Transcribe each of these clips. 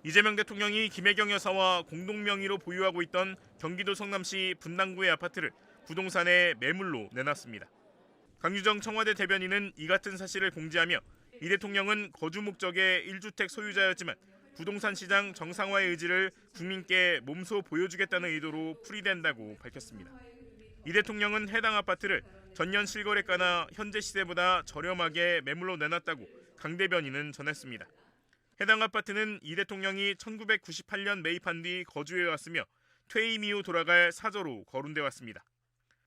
이재명 대통령이 김혜경 여사와 공동 명의로 보유하고 있던 경기도 성남시 분당구의 아파트를 부동산에 매물로 내놨습니다. 강유정 청와대 대변인은 이 같은 사실을 공지하며 이 대통령은 거주 목적의 1주택 소유자였지만 부동산 시장 정상화의 의지를 국민께 몸소 보여주겠다는 의도로 풀이된다고 밝혔습니다. 이 대통령은 해당 아파트를 전년 실거래가나 현재 시세보다 저렴하게 매물로 내놨다고 강 대변인은 전했습니다. 해당 아파트는 이 대통령이 1998년 매입한 뒤 거주해왔으며 퇴임 이후 돌아갈 사저로 거론돼 왔습니다.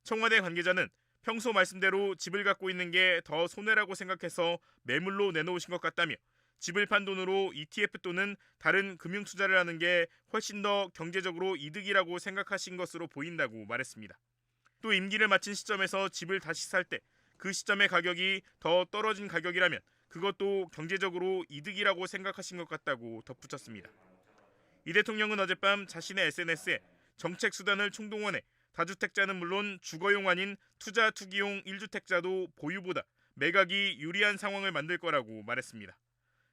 청와대 관계자는 평소 말씀대로 집을 갖고 있는 게 더 손해라고 생각해서 매물로 내놓으신 것 같다며 집을 판 돈으로 ETF 또는 다른 금융 투자를 하는 게 훨씬 더 경제적으로 이득이라고 생각하신 것으로 보인다고 말했습니다. 또 임기를 마친 시점에서 집을 다시 살 때 그 시점의 가격이 더 떨어진 가격이라면 그것도 경제적으로 이득이라고 생각하신 것 같다고 덧붙였습니다. 이 대통령은 어젯밤 자신의 SNS에 정책 수단을 총동원해 다주택자는 물론 주거용 아닌 투자 투기용 1주택자도 보유보다 매각이 유리한 상황을 만들 거라고 말했습니다.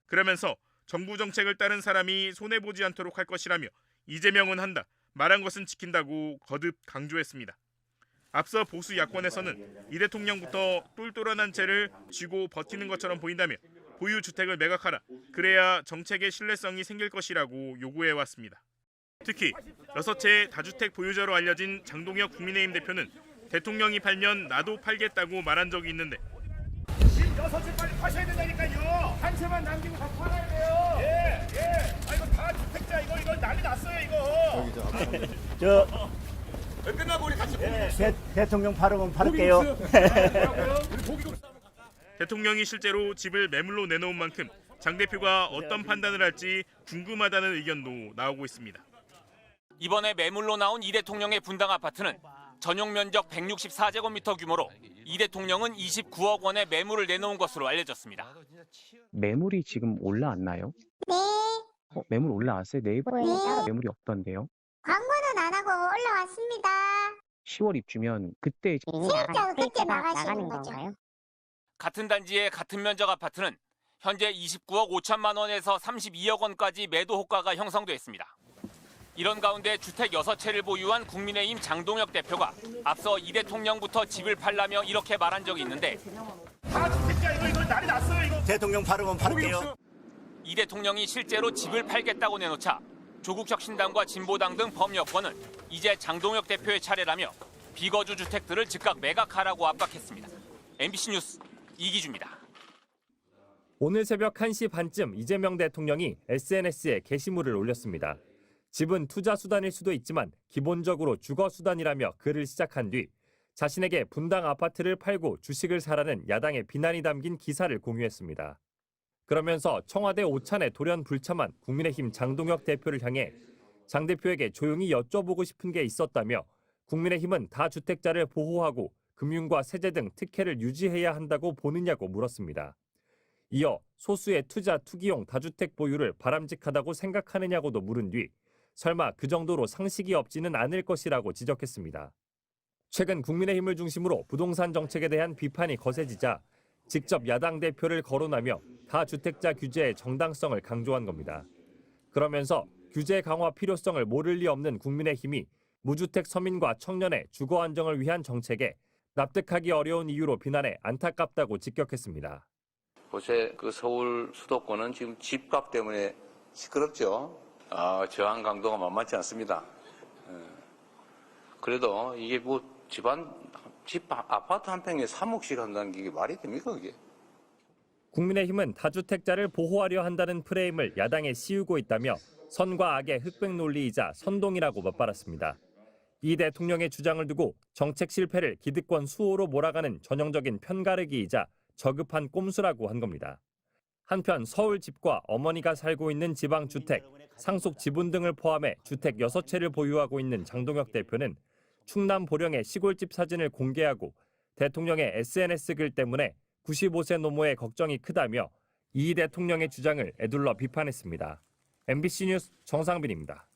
그러면서 정부 정책을 따른 사람이 손해보지 않도록 할 것이라며 이재명은 한다, 말한 것은 지킨다고 거듭 강조했습니다. 앞서 보수 야권에서는 이 대통령부터 똘똘한 채를 쥐고 버티는 것처럼 보인다며 보유 주택을 매각하라, 그래야 정책의 신뢰성이 생길 것이라고 요구해왔습니다. 특히 6채의 다주택 보유자로 알려진 장동혁 국민의힘 대표는 대통령이 팔면 나도 팔겠다고 말한 적이 있는데 6채 빨리 파셔야 된다니까요. 한 채만 남기고 다 팔아야 돼요. 예. 아 이거 다 주택자 이거 난리 났어요 이거. 저 끝나고 우리 같이 대통령 발음은 바를게요. 대통령이 실제로 집을 매물로 내놓은 만큼 장 대표가 어떤 판단을 할지 궁금하다는 의견도 나오고 있습니다. 이번에 매물로 나온 이 대통령의 분당 아파트는 전용 면적 164제곱미터 규모로 이 대통령은 29억 원의 매물을 내놓은 것으로 알려졌습니다. 매물이 지금 올라왔나요? 네. 매물 올라왔어요? 네이버에 네. 매물이 없던데요? 광고는 안 하고 올라왔습니다. 10월 입주면 그때 세입자가 그때 나가시는 거죠. 같은 단지의 같은 면적 아파트는 현재 29억 5천만 원에서 32억 원까지 매도 호가가 형성돼 있습니다. 이런 가운데 주택 6채를 보유한 국민의힘 장동혁 대표가 앞서 이 대통령부터 집을 팔라며 이렇게 말한 적이 있는데 다 주택자 이거 난리 났어요 이거. 대통령 발음은 바를게요. 이 대통령이 실제로 집을 팔겠다고 내놓자 조국혁신당과 진보당 등 범여권은 이제 장동혁 대표의 차례라며 비거주 주택들을 즉각 매각하라고 압박했습니다. MBC 뉴스 이기주입니다. 오늘 새벽 1시 반쯤 이재명 대통령이 SNS에 게시물을 올렸습니다. 집은 투자 수단일 수도 있지만 기본적으로 주거 수단이라며 글을 시작한 뒤 자신에게 분당 아파트를 팔고 주식을 사라는 야당의 비난이 담긴 기사를 공유했습니다. 그러면서 청와대 오찬에 돌연불참한 국민의힘 장동혁 대표를 향해 장 대표에게 조용히 여쭤보고 싶은 게 있었다며 국민의힘은 다주택자를 보호하고 금융과 세제 등 특혜를 유지해야 한다고 보느냐고 물었습니다. 이어 소수의 투자 투기용 다주택 보유를 바람직하다고 생각하느냐고도 물은 뒤 설마 그 정도로 상식이 없지는 않을 것이라고 지적했습니다. 최근 국민의힘을 중심으로 부동산 정책에 대한 비판이 거세지자 직접 야당 대표를 거론하며 다주택자 규제의 정당성을 강조한 겁니다. 그러면서 규제 강화 필요성을 모를 리 없는 국민의힘이 무주택 서민과 청년의 주거 안정을 위한 정책에 납득하기 어려운 이유로 비난해 안타깝다고 직격했습니다. 요새 그 서울 수도권은 지금 집값 때문에 시끄럽죠. 저항 강도가 만만치 않습니다. 그래도 이게 뭐 아파트 한 평에 3억씩 한다는 게 이게 말이 됩니까 그게? 국민의힘은 다주택자를 보호하려 한다는 프레임을 야당에 씌우고 있다며 선과 악의 흑백 논리이자 선동이라고 맞받았습니다. 이 대통령의 주장을 두고 정책 실패를 기득권 수호로 몰아가는 전형적인 편가르기이자 저급한 꼼수라고 한 겁니다. 한편 서울 집과 어머니가 살고 있는 지방주택, 상속 지분 등을 포함해 주택 6채를 보유하고 있는 장동혁 대표는 충남 보령의 시골집 사진을 공개하고 대통령의 SNS 글 때문에 95세 노모의 걱정이 크다며 이 대통령의 주장을 에둘러 비판했습니다. MBC 뉴스 정상빈입니다.